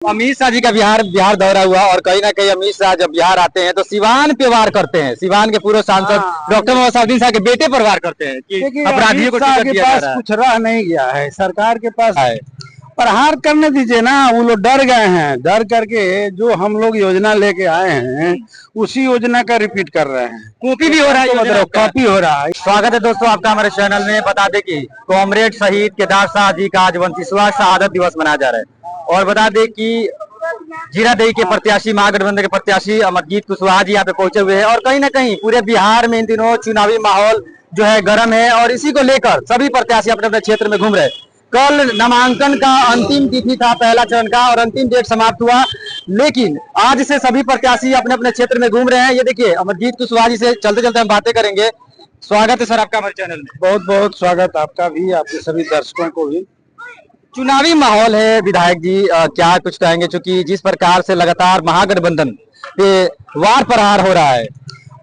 अमित शाह जी का बिहार दौरा हुआ और कहीं ना कहीं अमित शाह जब बिहार आते हैं तो सिवान पे वार करते हैं। सिवान के पूर्व सांसद डॉक्टर मोहम्मद असादुद्दीन शाह के बेटे पर वार करते हैं कि अपराधियों को टिकट दिया जा रहा है। कुछ रह नहीं गया है, सरकार के पास है, प्रहार करने दीजिए ना। वो लोग डर गए हैं, डर करके जो हम लोग योजना लेके आए हैं उसी योजना का रिपीट कर रहे हैं। कॉपी भी हो रहा है, कॉपी हो रहा है। स्वागत है दोस्तों आपका हमारे चैनल में। बता दें कि कॉमरेड शहीद केदार शाह जी का आज 29वां शहादत दिवस मनाया जा रहा है और बता दें कि जीरादेई के प्रत्याशी, महागठबंधन के प्रत्याशी अमरजीत कुशवाहा जी यहाँ पे पहुंचे हुए हैं और कहीं ना कहीं पूरे बिहार में इन दिनों चुनावी माहौल जो है गर्म है और इसी को लेकर सभी प्रत्याशी अपने अपने क्षेत्र में घूम रहे हैं। कल नामांकन का अंतिम तिथि था, पहला चरण का, और अंतिम डेट समाप्त हुआ, लेकिन आज से सभी प्रत्याशी अपने अपने क्षेत्र में घूम रहे हैं। ये देखिए अमरजीत कुशवाहा जी से चलते चलते हम बातें करेंगे। स्वागत है सर आपका हमारे चैनल में। बहुत बहुत स्वागत आपका भी, आपके सभी दर्शकों को भी। चुनावी माहौल है विधायक जी, क्या कुछ कहेंगे? चूंकि जिस प्रकार से लगातार महागठबंधन पे वार प्रहार हो रहा है।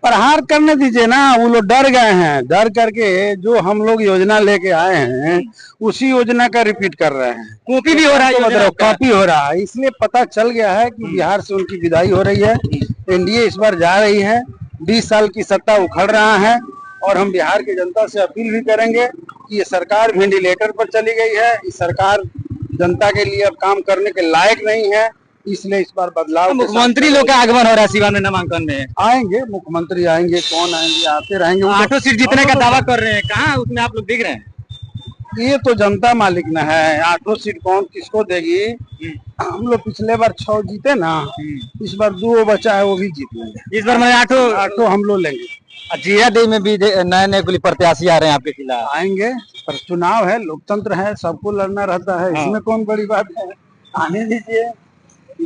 प्रहार करने दीजिए ना। वो लोग डर गए हैं, डर करके जो हम लोग योजना लेके आए हैं उसी योजना का रिपीट कर रहे हैं। कॉपी भी हो रहा है, कॉपी हो रहा है। इसलिए पता चल गया है कि बिहार से उनकी विदाई हो रही है। एनडीए इस बार जा रही है, 20 साल की सत्ता उखड़ रहा है और हम बिहार की जनता से अपील भी करेंगे कि ये सरकार वेंटिलेटर पर चली गई है। इस सरकार जनता के लिए अब काम करने के लायक नहीं है, इसलिए इस बार बदलाव। मुख्यमंत्री लोग का आगमन हो रहा है सिवान में, नामांकन में आएंगे मुख्यमंत्री, आएंगे, कौन आएंगे, आते रहेंगे। 8 सीट जीतने का दावा कर रहे हैं, कहाँ उसमें आप लोग दिख रहे हैं? ये तो जनता मालिक न है, 8 सीट कौन किसको देगी। हम लोग पिछले बार 6 जीते ना, इस बार 2 बचा है, वो भी जीत लेंगे। इस बार मैंने 8 हम लोग लेंगे। जीरादेई में भी नए नए कुछ प्रत्याशी आ रहे हैं आपके खिलाफ। आएंगे, पर चुनाव है, लोकतंत्र है, सबको लड़ना रहता है। इसमें कौन बड़ी बात है, आने दीजिए।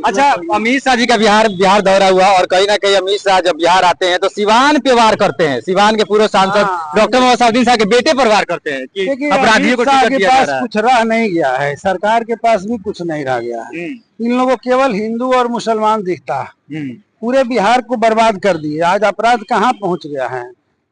अच्छा, अमित शाह जी का बिहार दौरा हुआ और कहीं ना कहीं अमित शाह जब बिहार आते हैं तो सिवान पे वार करते हैं। सिवान के पूर्व सांसद डॉक्टर मोहम्मद असादुद्दीन शाह के बेटे पर वार करते हैं कि अपराधियों को टिकट दिया जा रहा है। कुछ रह नहीं गया है, सरकार के पास भी कुछ नहीं रह गया है। इन लोगों को केवल हिंदू और मुसलमान दिखता है, पूरे बिहार को बर्बाद कर दिए। आज अपराध कहाँ पहुंच गया है,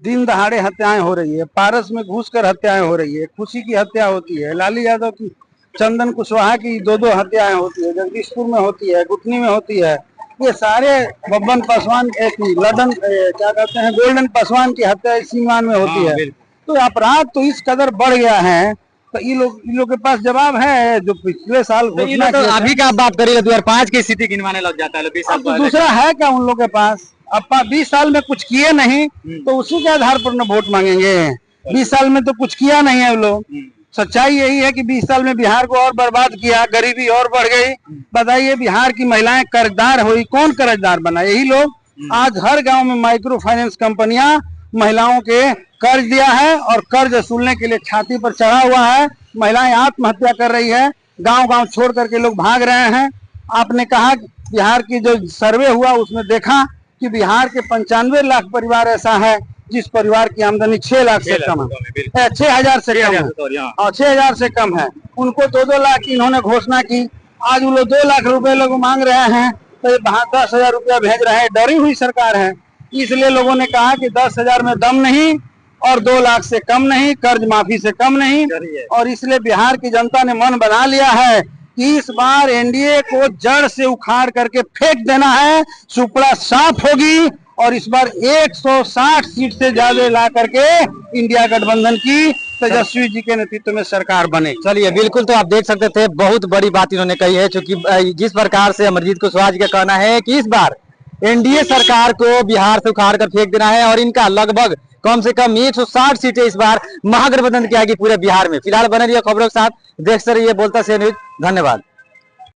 दिन दहाड़े हत्याएं हो रही है, पारस में घुसकर हत्याएं हो रही है, खुशी की हत्या होती है, लाली यादव की, चंदन कुशवाहा की 2 हत्याएं होती है, जगदीशपुर में होती है, गुटनी में होती है। ये सारे बब्बन पासवान की, लदन क्या कहते हैं, गोल्डन पासवान की हत्या सीमान में होती है। तो अपराध तो इस कदर बढ़ गया है, तो इन लोग के पास जवाब है। जो पिछले साल घोषणा तो अभी का आप बात करिए, 2005 की स्थिति गिनवाने लग जाता है। 20 साल तो दूसरा है क्या उन लोग के पास? अब 20 साल में कुछ किए नहीं तो उसी के आधार पर न वोट मांगेंगे। 20 साल में तो कुछ किया नहीं है वो लोग। सच्चाई यही है कि 20 साल में बिहार को और बर्बाद किया, गरीबी और बढ़ गई। बताइए, बिहार की महिलाएं कर्जदार हुई, कौन कर्जदार बना? यही लोग। आज हर गांव में माइक्रो फाइनेंस कंपनियां महिलाओं के कर्ज दिया है और कर्ज वसूलने के लिए छाती पर चढ़ा हुआ है। महिलाएं आत्महत्या कर रही है, गांव गांव छोड़ करके लोग भाग रहे हैं। आपने कहा बिहार की जो सर्वे हुआ उसमें देखा कि बिहार के 95 लाख परिवार ऐसा है जिस परिवार की आमदनी 6 लाख से कम है, 6,000 से कम है, और 6,000 से कम है। उनको 2-2 लाख की इन्होंने घोषणा की। आज वो लोग 2 लाख रुपए लोग मांग रहे हैं, तो 10,000 रुपया भेज रहे हैं। डरी हुई सरकार है, इसलिए लोगों ने कहा कि 10,000 में दम नहीं और 2 लाख से कम नहीं, कर्ज माफी से कम नहीं। और इसलिए बिहार की जनता ने मन बना लिया है कि इस बार एनडीए को जड़ से उखाड़ करके फेंक देना है, सुपड़ा साफ होगी और इस बार 160 सीट से ज्यादा ला करके इंडिया गठबंधन की तेजस्वी जी के नेतृत्व में सरकार बने। चलिए, बिल्कुल। तो आप देख सकते थे, बहुत बड़ी बात इन्होंने कही है, क्योंकि जिस प्रकार से अमरजीत कुशवाहा जी का कहना है कि इस बार एनडीए सरकार को बिहार से उखाड़ कर फेंक देना है और इनका लगभग कम से कम 160 सीटें इस बार महागठबंधन की आएगी पूरे बिहार में। फिलहाल बने रहिए खबरों के साथ, देखते रहिए बोलता से न्यूज। धन्यवाद।